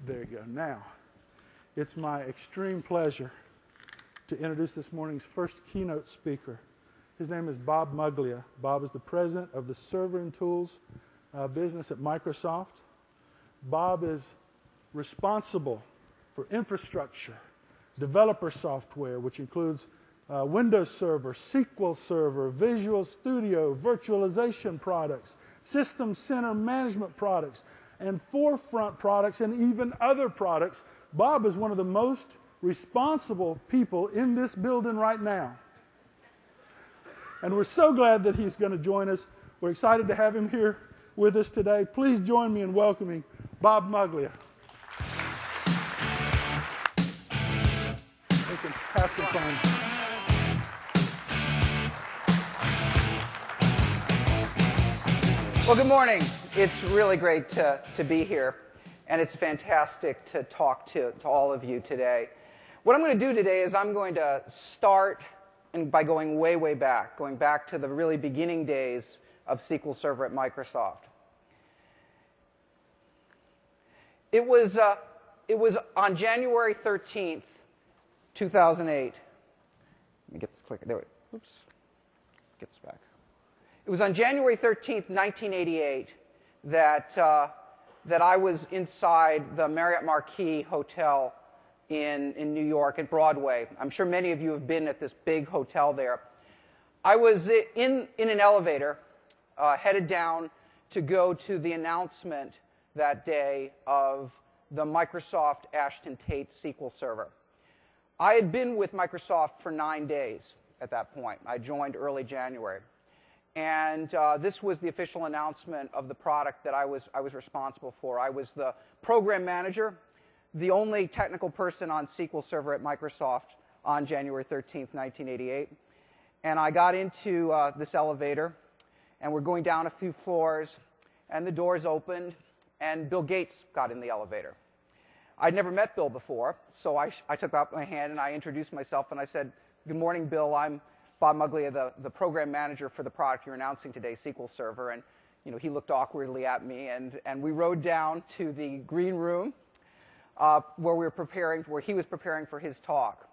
There you go. Now, it's my extreme pleasure to introduce this morning's first keynote speaker. His name is Bob Muglia. Bob is the president of the Server and Tools business at Microsoft. Bob is responsible for infrastructure, developer software, which includes Windows Server, SQL Server, Visual Studio, virtualization products, System Center management products, and Forefront products, and even other products. Bob is one of the most responsible people in this building right now. And we're so glad that he's going to join us. We're excited to have him here with us today. Please join me in welcoming Bob Muglia. Have some fun. Well, good morning. It's really great to be here, and it's fantastic to talk to all of you today. What I'm going to do today is I'm going to start by going way, way back, going back to the really beginning days of SQL Server at Microsoft. It was on January 13th, 2008. Let me get this clicker. There we go. Oops. Get this back. It was on January 13th, 1988, that I was inside the Marriott Marquis Hotel in New York at Broadway. I'm sure many of you have been at this big hotel there. I was in an elevator, headed down to go to the announcement that day of the Microsoft Ashton Tate SQL Server. I had been with Microsoft for 9 days at that point. I joined early January. And this was the official announcement of the product that I was responsible for. I was the program manager, the only technical person on SQL Server at Microsoft on January 13th, 1988. And I got into this elevator, and we're going down a few floors, and the doors opened, and Bill Gates got in the elevator. I'd never met Bill before, so I took out my hand and I introduced myself, and I said, "Good morning, Bill. I'm Bob Muglia, the program manager for the product you're announcing today, SQL Server." And he looked awkwardly at me, and we rode down to the green room where he was preparing for his talk.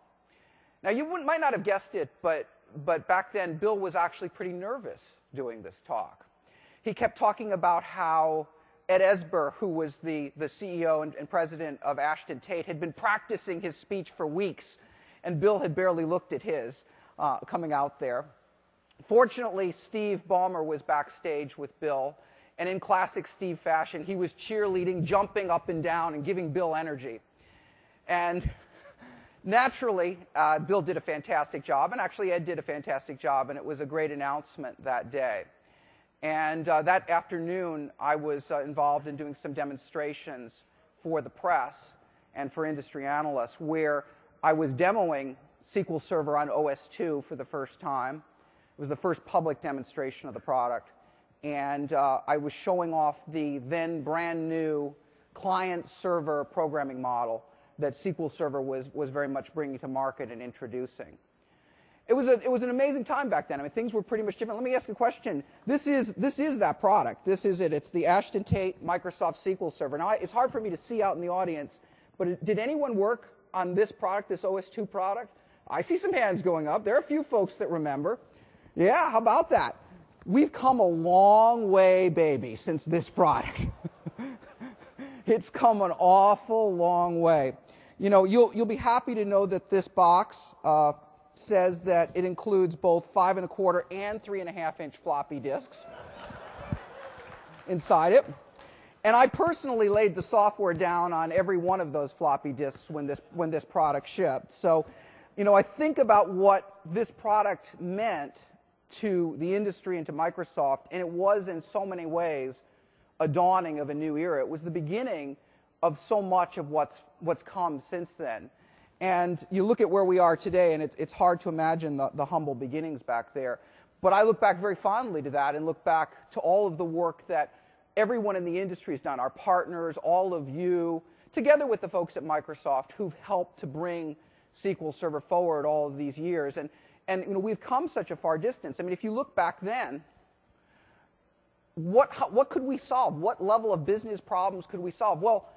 Now, you might not have guessed it, but back then, Bill was actually pretty nervous doing this talk. He kept talking about how Ed Esber, who was the CEO and president of Ashton Tate, had been practicing his speech for weeks, and Bill had barely looked at his coming out there. Fortunately, Steve Ballmer was backstage with Bill, and in classic Steve fashion, he was cheerleading, jumping up and down, and giving Bill energy. And naturally, Bill did a fantastic job, and actually Ed did a fantastic job, and it was a great announcement that day. And that afternoon, I was involved in doing some demonstrations for the press and for industry analysts, where I was demoing SQL Server on OS/2 for the first time. It was the first public demonstration of the product. And I was showing off the then brand new client-server programming model that SQL Server was very much bringing to market and introducing. It was an amazing time back then. I mean, things were pretty much different. Let me ask you a question. This is that product. This is it. It's the Ashton Tate Microsoft SQL Server. Now, it's hard for me to see out in the audience, but did anyone work on this product, this OS/2 product? I see some hands going up. There are a few folks that remember. Yeah, how about that? We've come a long way, baby, since this product. It's come an awful long way. You'll be happy to know that this box says that it includes both 5¼ and 3½ inch floppy disks inside it. And I personally laid the software down on every one of those floppy disks when this product shipped. So, I think about what this product meant to the industry and to Microsoft, and it was in so many ways a dawning of a new era. It was the beginning of so much of what's come since then. And you look at where we are today, and it's hard to imagine the humble beginnings back there. But I look back very fondly to that and look back to all of the work that everyone in the industry has done, our partners, all of you, together with the folks at Microsoft who've helped to bring SQL Server forward all of these years. And we've come such a far distance. I mean, if you look back then, what could we solve? What level of business problems could we solve? Well,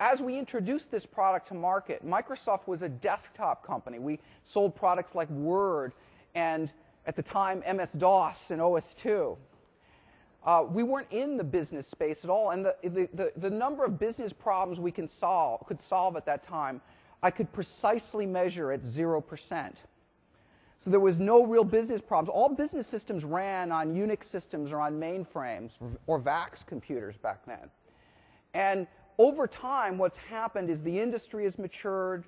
as we introduced this product to market, Microsoft was a desktop company. We sold products like Word and, at the time, MS-DOS and OS/2. We weren't in the business space at all, and the number of business problems we could solve at that time, I could precisely measure at 0%. So there was no real business problems. All business systems ran on Unix systems or on mainframes or VAX computers back then. And over time, what's happened is the industry has matured,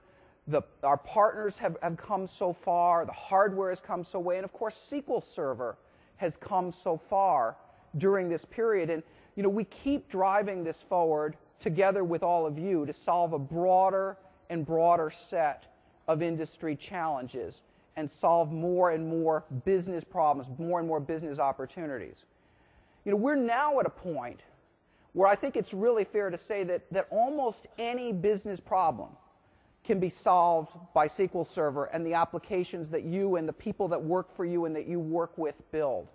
our partners have come so far, the hardware has come so way, and of course SQL Server has come so far during this period. And we keep driving this forward together with all of you to solve a broader and broader set of industry challenges and solve more and more business problems, more and more business opportunities. We're now at a point where I think it's really fair to say that almost any business problem can be solved by SQL Server and the applications that you and the people that work for you and that you work with build.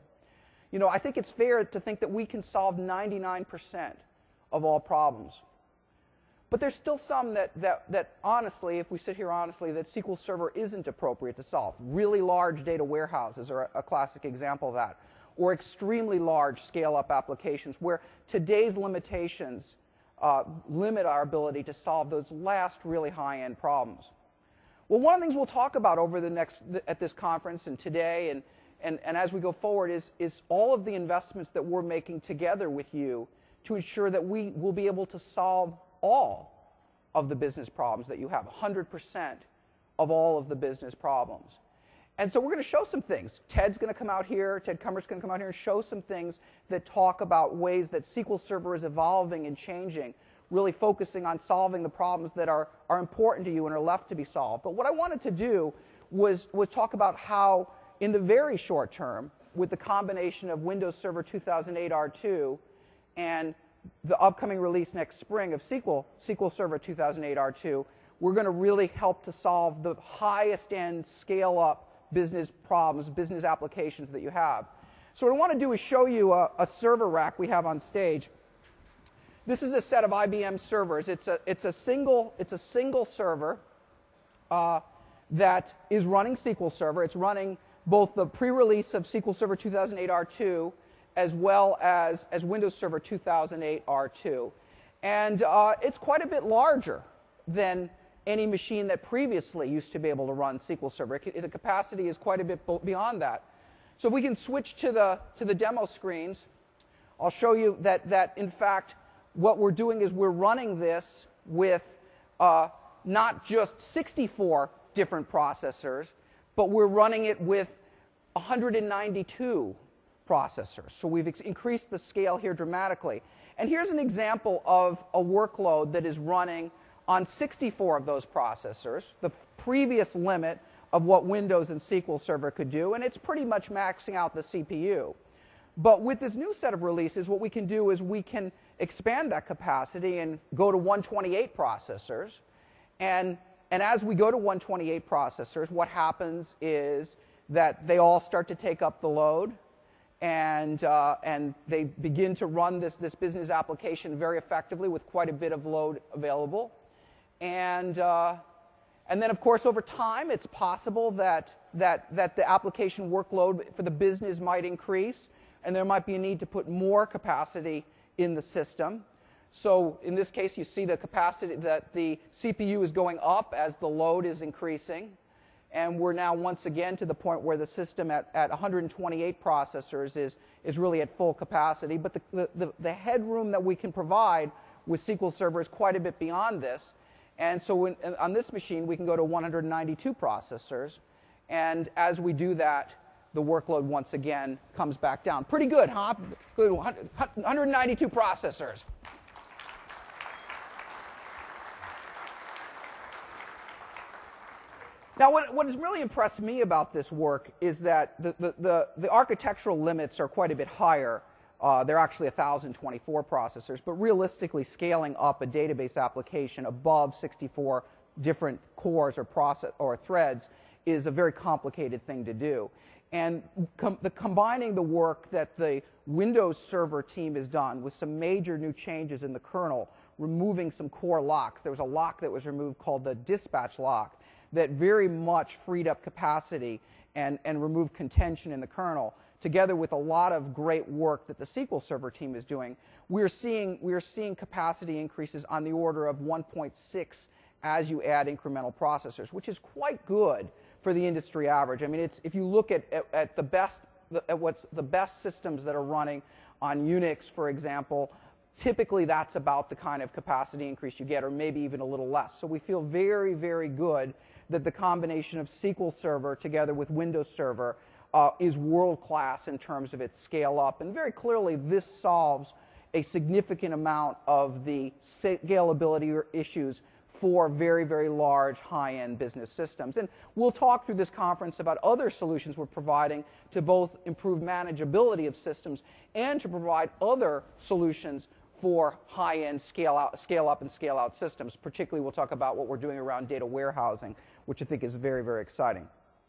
I think it's fair to think that we can solve 99% of all problems. But there's still some that honestly, if we sit here honestly, that SQL Server isn't appropriate to solve. Really large data warehouses are a classic example of that. Or extremely large scale-up applications where today's limitations limit our ability to solve those last really high-end problems. Well, one of the things we'll talk about at this conference and today and as we go forward is all of the investments that we're making together with you to ensure that we will be able to solve all of the business problems that you have, 100% of all of the business problems. And so we're going to show some things. Ted's going to come out here, Ted Cumber's going to come out here and show some things that talk about ways that SQL Server is evolving and changing, really focusing on solving the problems that are important to you and are left to be solved. But what I wanted to do was talk about how, in the very short term, with the combination of Windows Server 2008 R2 and the upcoming release next spring of SQL Server 2008 R2, we're going to really help to solve the highest end scale-up business problems, business applications that you have. So what I want to do is show you a server rack we have on stage. This is a set of IBM servers. It's a single server that is running SQL Server. It's running both the pre-release of SQL Server 2008 R2 as well as Windows Server 2008 R2. And it's quite a bit larger than any machine that previously used to be able to run SQL Server. The capacity is quite a bit beyond that. So if we can switch to the demo screens, I'll show you that in fact what we're doing is we're running this with not just 64 different processors, but we're running it with 192 processors. So we've increased the scale here dramatically. And here's an example of a workload that is running on 64 of those processors, the previous limit of what Windows and SQL Server could do, and it's pretty much maxing out the CPU. But with this new set of releases, what we can do is we can expand that capacity and go to 128 processors. And as we go to 128 processors, what happens is that they all start to take up the load, and they begin to run this business application very effectively with quite a bit of load available. And then, of course, over time, it's possible that the application workload for the business might increase, and there might be a need to put more capacity in the system. So in this case, you see the capacity that the CPU is going up as the load is increasing. And we're now once again to the point where the system at 128 processors is really at full capacity. But the headroom that we can provide with SQL Server is quite a bit beyond this. And so on this machine, we can go to 192 processors. And as we do that, the workload once again comes back down. Pretty good, huh? Good, 192 processors. Now, what has really impressed me about this work is that the architectural limits are quite a bit higher. They're actually 1,024 processors, but realistically scaling up a database application above 64 different cores or threads is a very complicated thing to do. And combining the work that the Windows Server team has done with some major new changes in the kernel removing some core locks. There was a lock that was removed called the dispatch lock that very much freed up capacity and removed contention in the kernel, together with a lot of great work that the SQL Server team is doing. We are seeing capacity increases on the order of 1.6 as you add incremental processors, which is quite good for the industry average. I mean, if you look at what's the best systems that are running on Unix, for example, typically that's about the kind of capacity increase you get, or maybe even a little less. So we feel very, very good that the combination of SQL Server together with Windows Server is world-class in terms of its scale-up. And very clearly, this solves a significant amount of the scalability issues for very, very large, high-end business systems. And we'll talk through this conference about other solutions we're providing to both improve manageability of systems and to provide other solutions for high-end scale-up and scale-out systems. Particularly, we'll talk about what we're doing around data warehousing, which I think is very, very exciting.